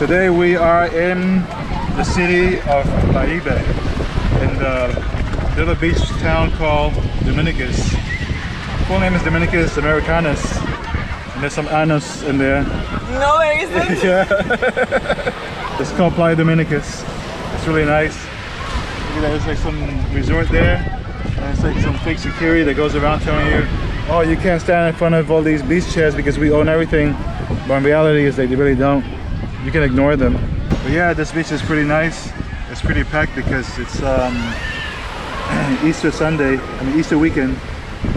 Today we are in the city of Bayahibe, in the little beach town called Dominicus. Full name is Dominicus Americanus, and there's some anos in there. No, there isn't. Yeah. It's called Playa Dominicus. It's really nice. Look at that, there's like some resort there, and it's like some fake security that goes around telling you, oh, you can't stand in front of all these beach chairs because we own everything. But in reality is they really don't. You can ignore them. But yeah, this beach is pretty nice. It's pretty packed because it's Easter Sunday, Easter weekend.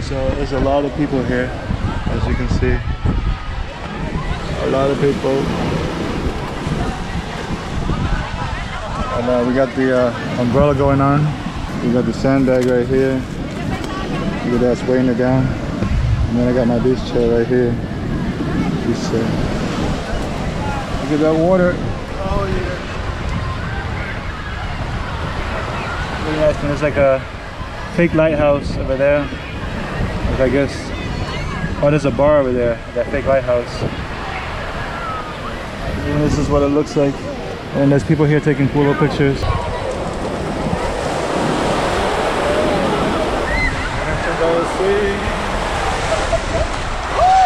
So there's a lot of people here, as you can see. A lot of people. And we got the umbrella going on. We got the sandbag right here. Look at that, spraying it down. And then I got my beach chair right here. Beach chair. Look at that water. Oh yeah. Really nice. And there's like a fake lighthouse over there. Like I guess. Oh, there's a bar over there. That fake lighthouse. And this is what it looks like. And there's people here taking cool little pictures.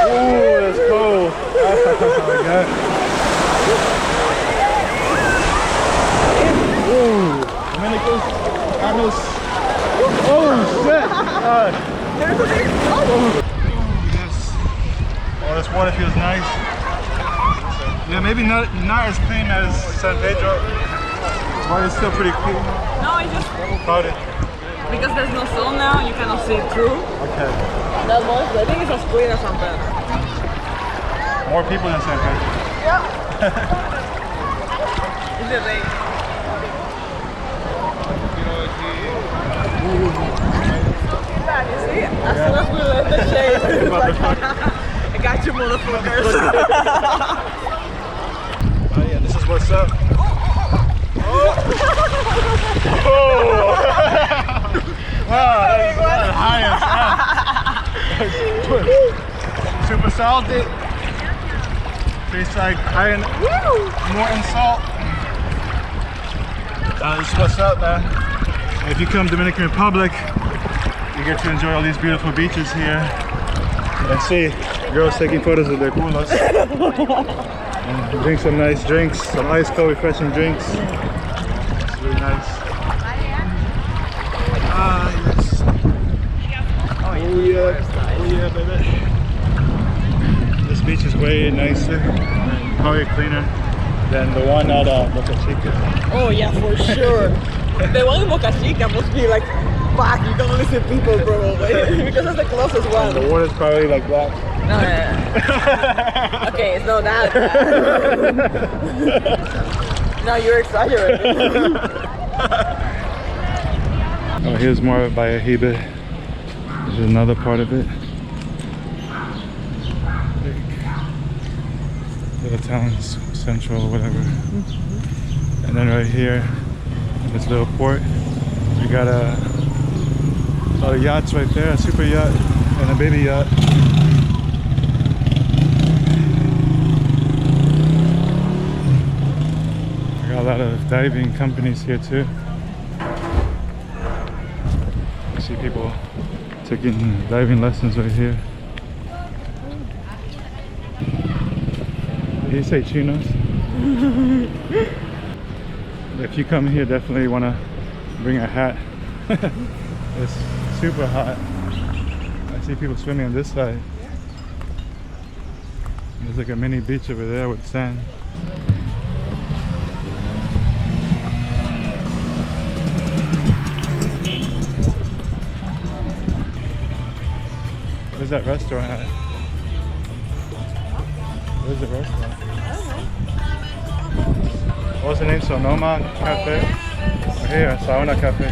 Ooh, that's cold. Oh my god. Ooh, Dominicus, Anos. Oh shit! Oh yes. Oh, this water feels nice. Yeah, maybe not as clean as San Pedro, but it's still pretty clean. No, it's just Crowded. because there's no sun now, you cannot see it through. Okay. That much, I think it's as clean as San Pedro. More people than San Pedro. Yeah. It's the rain. You see, as soon as we left the shade, it's like, I got you, motherfuckers. Oh yeah, this is what's up. Oh! Wow, that's the highest. Super salty. Tastes like high more in salt. This is what's up, man. If you come to Dominican Republic, you get to enjoy all these beautiful beaches here. And see girls taking photos of their culos. And drink some nice drinks, some ice cold refreshing drinks. It's really nice. Ah, yes. Oh yeah, baby. This beach is way nicer and probably cleaner than the one at Boca Chica. Oh yeah, for sure. The one in Boca Chica must be like packed. You can only see people probably because it's the closest one. And the water's probably like black. No. Okay, it's not that bad. No, you're exaggerating. Oh, here's more of Bayahibe. There's another part of it. Little town's central or whatever. And then right here, in this little port, we got a lot of yachts right there, a super yacht and a baby yacht. We got a lot of diving companies here too. I see people taking diving lessons right here. Did you say chinos? If you come here, definitely want to bring a hat. It's super hot. I see people swimming on this side. There's like a mini beach over there with sand. Where's that restaurant at? Where's the restaurant? What was the name? Sona Cafe? Oh, here, Saona Cafe.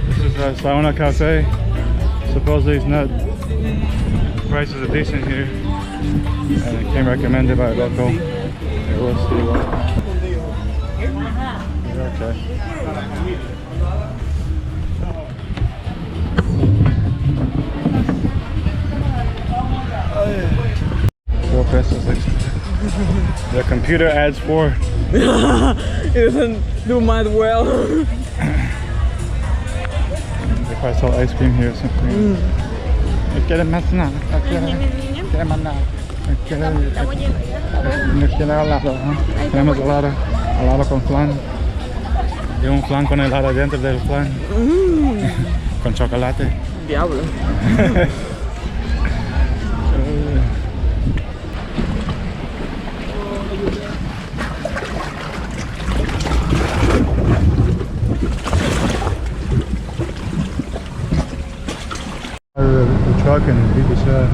This is a Saona Cafe. Supposedly it's not, prices are decent here. And it came recommended by a local. It was okay. pesos extra. The computer adds 4. It doesn't do math well. If I saw ice cream here, some cream. ¿Quieres más nada? ¿Quieres más nada? No quiero helado, ¿eh? Tenemos helado con flan. Y un flan con helado dentro del flan. Con chocolate. Diablo. The truck and people said